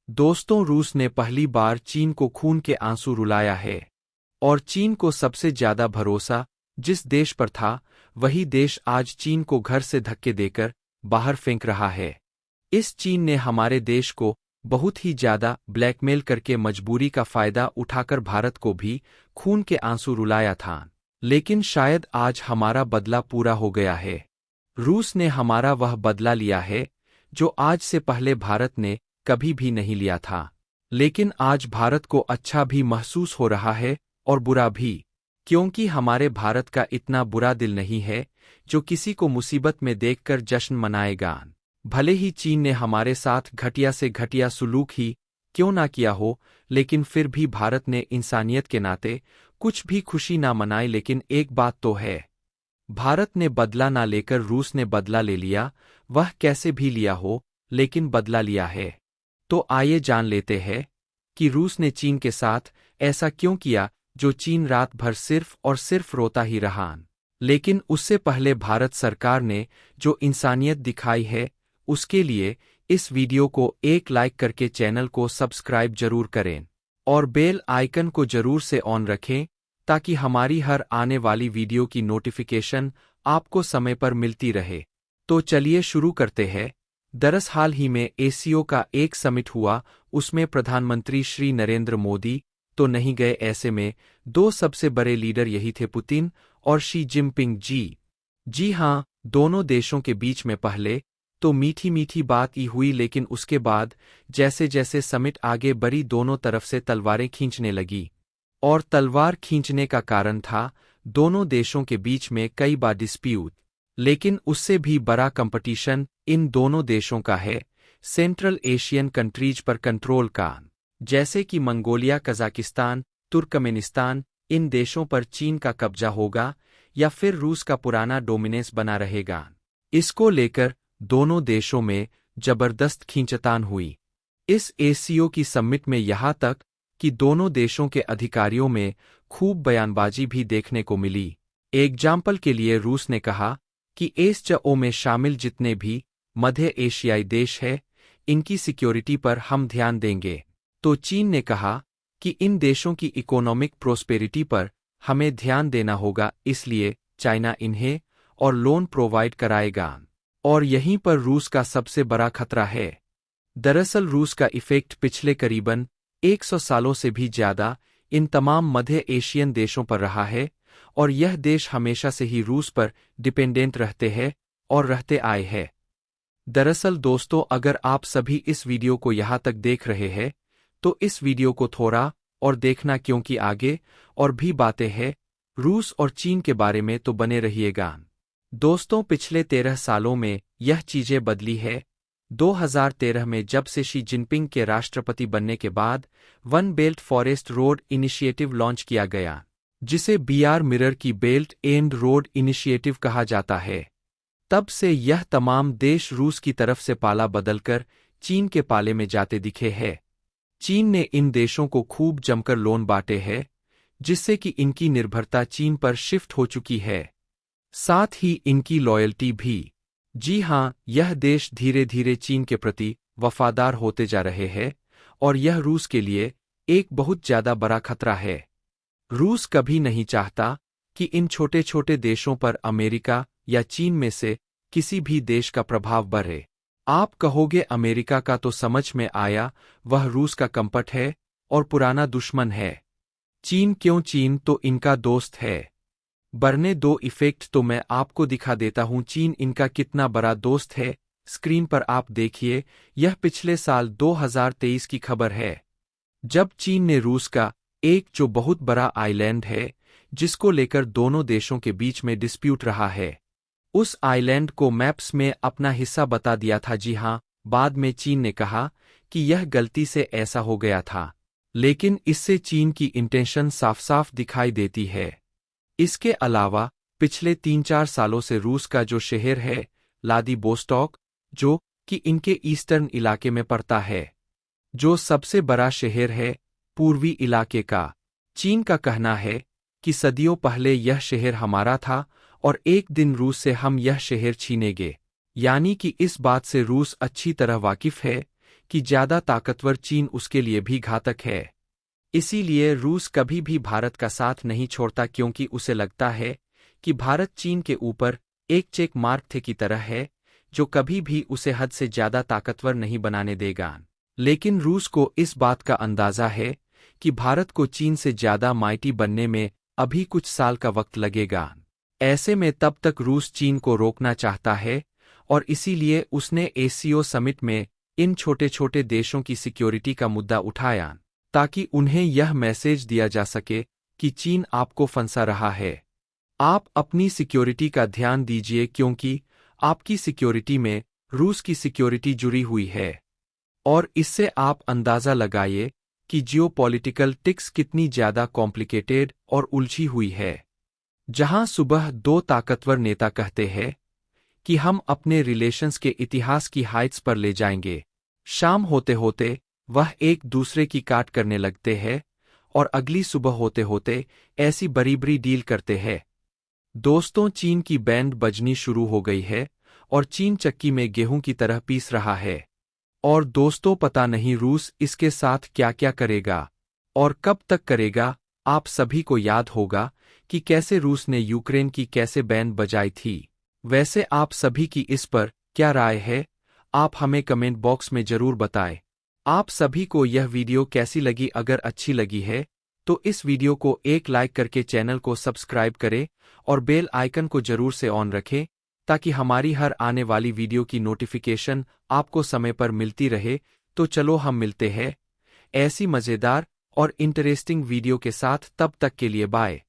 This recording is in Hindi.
दोस्तों, रूस ने पहली बार चीन को खून के आंसू रुलाया है। और चीन को सबसे ज्यादा भरोसा जिस देश पर था, वही देश आज चीन को घर से धक्के देकर बाहर फेंक रहा है। इस चीन ने हमारे देश को बहुत ही ज्यादा ब्लैकमेल करके मजबूरी का फायदा उठाकर भारत को भी खून के आंसू रुलाया था। लेकिन शायद आज हमारा बदला पूरा हो गया है। रूस ने हमारा वह बदला लिया है जो आज से पहले भारत ने कभी भी नहीं लिया था। लेकिन आज भारत को अच्छा भी महसूस हो रहा है और बुरा भी, क्योंकि हमारे भारत का इतना बुरा दिल नहीं है जो किसी को मुसीबत में देखकर जश्न मनाएगा। भले ही चीन ने हमारे साथ घटिया से घटिया सुलूक ही क्यों ना किया हो, लेकिन फिर भी भारत ने इंसानियत के नाते कुछ भी खुशी ना मनाई। लेकिन एक बात तो है, भारत ने बदला ना लेकर रूस ने बदला ले लिया। वह कैसे भी लिया हो, लेकिन बदला लिया है। तो आइए जान लेते हैं कि रूस ने चीन के साथ ऐसा क्यों किया जो चीन रात भर सिर्फ और सिर्फ रोता ही रहा। लेकिन उससे पहले भारत सरकार ने जो इंसानियत दिखाई है, उसके लिए इस वीडियो को एक लाइक करके चैनल को सब्सक्राइब जरूर करें और बेल आइकन को जरूर से ऑन रखें, ताकि हमारी हर आने वाली वीडियो की नोटिफिकेशन आपको समय पर मिलती रहे। तो चलिए शुरू करते हैं। दरअसल हाल ही में एसीओ का एक समिट हुआ, उसमें प्रधानमंत्री श्री नरेंद्र मोदी तो नहीं गए। ऐसे में दो सबसे बड़े लीडर यही थे, पुतिन और शी जिनपिंग जी। जी हाँ, दोनों देशों के बीच में पहले तो मीठी मीठी बात ही हुई, लेकिन उसके बाद जैसे जैसे समिट आगे बढ़ी, दोनों तरफ से तलवारें खींचने लगी। और तलवार खींचने का कारण था दोनों देशों के बीच में कई बार डिस्प्यूट। लेकिन उससे भी बड़ा कंपटीशन इन दोनों देशों का है सेंट्रल एशियन कंट्रीज पर कंट्रोल का, जैसे कि मंगोलिया, कजाकिस्तान, तुर्कमेनिस्तान। इन देशों पर चीन का कब्जा होगा या फिर रूस का पुराना डोमिनेंस बना रहेगा। इसको लेकर दोनों देशों में जबरदस्त खींचतान हुई। इस एसीओ की समिट में यहाँ तक कि दोनों देशों के अधिकारियों में खूब बयानबाजी भी देखने को मिली। एग्जाम्पल के लिए रूस ने कहा कि एससीओ में शामिल जितने भी मध्य एशियाई देश हैं, इनकी सिक्योरिटी पर हम ध्यान देंगे। तो चीन ने कहा कि इन देशों की इकोनॉमिक प्रोस्पेरिटी पर हमें ध्यान देना होगा, इसलिए चाइना इन्हें और लोन प्रोवाइड कराएगा। और यहीं पर रूस का सबसे बड़ा खतरा है। दरअसल रूस का इफेक्ट पिछले करीबन 100 सालों से भी ज्यादा इन तमाम मध्य एशियन देशों पर रहा है, और यह देश हमेशा से ही रूस पर डिपेंडेंट रहते हैं और रहते आए हैं। दरअसल दोस्तों, अगर आप सभी इस वीडियो को यहाँ तक देख रहे हैं, तो इस वीडियो को थोड़ा और देखना, क्योंकि आगे और भी बातें हैं रूस और चीन के बारे में, तो बने रहिएगा। दोस्तों, पिछले 13 सालों में यह चीजें बदली है। 2013 में जब से शी जिनपिंग के राष्ट्रपति बनने के बाद one belt forest road initiative launch किया गया, जिसे बीआर मिरर की बेल्ट एंड रोड इनिशिएटिव कहा जाता है। तब से यह तमाम देश रूस की तरफ से पाला बदलकर चीन के पाले में जाते दिखे हैं। चीन ने इन देशों को खूब जमकर लोन बांटे हैं, जिससे कि इनकी निर्भरता चीन पर शिफ्ट हो चुकी है, साथ ही इनकी लॉयल्टी भी। जी हाँ, यह देश धीरे धीरे चीन के प्रति वफादार होते जा रहे हैं, और यह रूस के लिए एक बहुत ज्यादा बड़ा खतरा है। रूस कभी नहीं चाहता कि इन छोटे छोटे देशों पर अमेरिका या चीन में से किसी भी देश का प्रभाव बढ़े। आप कहोगे अमेरिका का तो समझ में आया, वह रूस का कपट है और पुराना दुश्मन है। चीन क्यों? चीन तो इनका दोस्त है। बढ़ने दो इफेक्ट तो मैं आपको दिखा देता हूं चीन इनका कितना बड़ा दोस्त है। स्क्रीन पर आप देखिए, यह पिछले साल 2023 की खबर है, जब चीन ने रूस का एक जो बहुत बड़ा आइलैंड है, जिसको लेकर दोनों देशों के बीच में डिस्प्यूट रहा है, उस आइलैंड को मैप्स में अपना हिस्सा बता दिया था। जी हाँ, बाद में चीन ने कहा कि यह गलती से ऐसा हो गया था, लेकिन इससे चीन की इंटेंशन साफ साफ दिखाई देती है। इसके अलावा पिछले 3-4 सालों से रूस का जो शहर है व्लादिवोस्टॉक, जो कि इनके ईस्टर्न इलाके में पड़ता है, जो सबसे बड़ा शहर है पूर्वी इलाके का, चीन का कहना है कि सदियों पहले यह शहर हमारा था और एक दिन रूस से हम यह शहर छीनेंगे। यानी कि इस बात से रूस अच्छी तरह वाकिफ है कि ज्यादा ताकतवर चीन उसके लिए भी घातक है। इसीलिए रूस कभी भी भारत का साथ नहीं छोड़ता, क्योंकि उसे लगता है कि भारत चीन के ऊपर एक चेक मार्क थे की तरह है, जो कभी भी उसे हद से ज्यादा ताकतवर नहीं बनाने देगा। लेकिन रूस को इस बात का अंदाजा है कि भारत को चीन से ज्यादा माइटी बनने में अभी कुछ साल का वक्त लगेगा। ऐसे में तब तक रूस चीन को रोकना चाहता है, और इसीलिए उसने एसीओ समिट में इन छोटे छोटे देशों की सिक्योरिटी का मुद्दा उठाया, ताकि उन्हें यह मैसेज दिया जा सके कि चीन आपको फंसा रहा है। आप अपनी सिक्योरिटी का ध्यान दीजिए, क्योंकि आपकी सिक्योरिटी में रूस की सिक्योरिटी जुड़ी हुई है। और इससे आप अंदाजा लगाइए कि जियोपॉलिटिकल टिक्स कितनी ज्यादा कॉम्प्लिकेटेड और उलझी हुई है। जहां सुबह दो ताकतवर नेता कहते हैं कि हम अपने रिलेशंस के इतिहास की हाइट्स पर ले जाएंगे, शाम होते होते वह एक दूसरे की काट करने लगते हैं, और अगली सुबह होते होते ऐसी बड़ी डील करते हैं। दोस्तों, चीन की बैंड बजनी शुरू हो गई है, और चीन चक्की में गेहूं की तरह पीस रहा है। और दोस्तों, पता नहीं रूस इसके साथ क्या क्या करेगा और कब तक करेगा। आप सभी को याद होगा कि कैसे रूस ने यूक्रेन की कैसे बैंड बजाई थी। वैसे आप सभी की इस पर क्या राय है, आप हमें कमेंट बॉक्स में जरूर बताएं। आप सभी को यह वीडियो कैसी लगी? अगर अच्छी लगी है तो इस वीडियो को एक लाइक करके चैनल को सब्सक्राइब करें और बेल आइकन को जरूर से ऑन रखें, ताकि हमारी हर आने वाली वीडियो की नोटिफिकेशन आपको समय पर मिलती रहे। तो चलो हम मिलते हैं ऐसी मज़ेदार और इंटरेस्टिंग वीडियो के साथ। तब तक के लिए बाय।